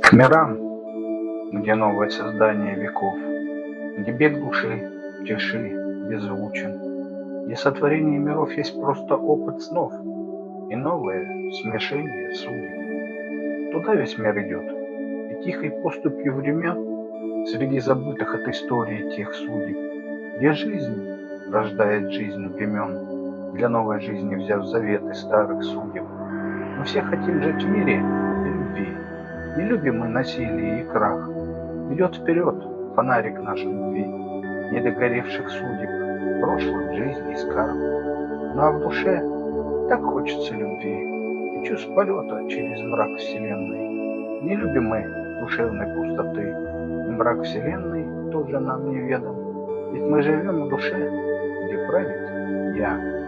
К мирам, где новое создание веков, где бег души, тиши, беззвучен, где сотворение миров есть просто опыт снов и новое смешение судеб. Туда весь мир идет, и тихой поступью времен, среди забытых от истории тех судеб, где жизнь рождает жизнь времен, для новой жизни взяв заветы старых судеб. Мы все хотим жить в мире и любви. Не любим мы насилие и крах. Ведет вперед фонарик наш любви, недогоревших судеб, прошлых жизней скарб. Ну а в душе так хочется любви и чувств полета через мрак вселенной. Не любим мы душевной пустоты, и мрак вселенной тоже нам неведом. Ведь мы живем в душе, где правит я.